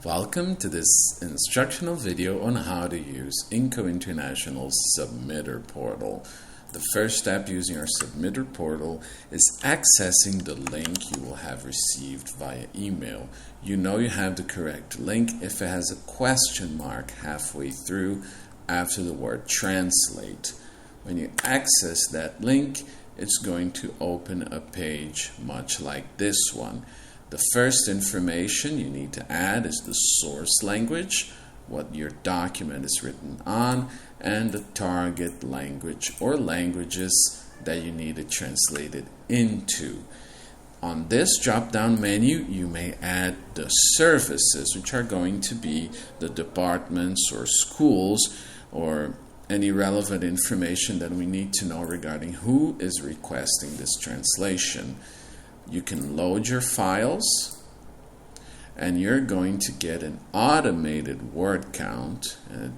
Welcome to this instructional video on how to use INGCO International's Submitter Portal. The first step using our Submitter Portal is accessing the link you will have received via email. You know you have the correct link if it has a question mark halfway through after the word translate. When you access that link, it's going to open a page much like this one. The first information you need to add is the source language, what your document is written on, and the target language or languages that you need it translated into. On this drop-down menu, you may add the services, which are going to be the departments or schools or any relevant information that we need to know regarding who is requesting this translation. You can load your files, and you're going to get an automated word count, and it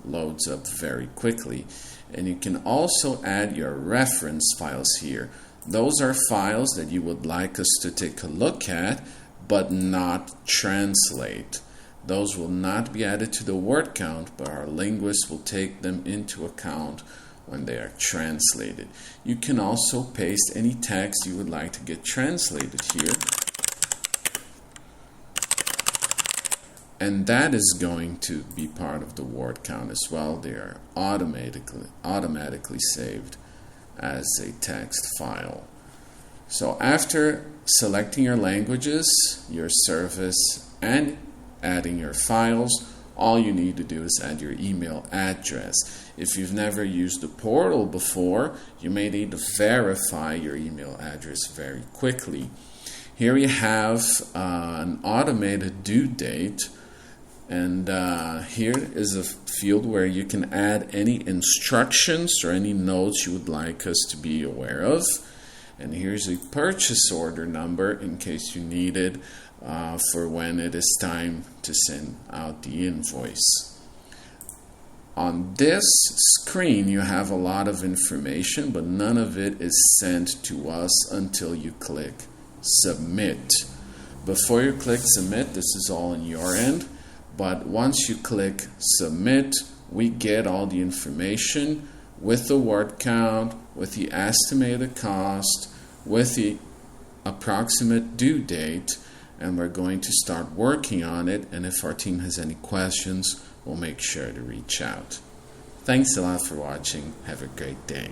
loads up very quickly. And you can also add your reference files here. Those are files that you would like us to take a look at, but not translate. Those will not be added to the word count, but our linguists will take them into account when they are translated. You can also paste any text you would like to get translated here. And that is going to be part of the word count as well. They are automatically saved as a text file. So after selecting your languages, your service, and adding your files, all you need to do is add your email address. If you've never used the portal before, you may need to verify your email address very quickly. Here you have an automated due date, and here is a field where you can add any instructions or any notes you would like us to be aware of. And here's a purchase order number in case you need it for when it is time to send out the invoice. On this screen, you have a lot of information, but none of it is sent to us until you click Submit. Before you click Submit, this is all on your end, but once you click Submit, we get all the information with the word count, with the estimated cost, with the approximate due date, and we're going to start working on it. And if our team has any questions, we'll make sure to reach out. Thanks a lot for watching. Have a great day.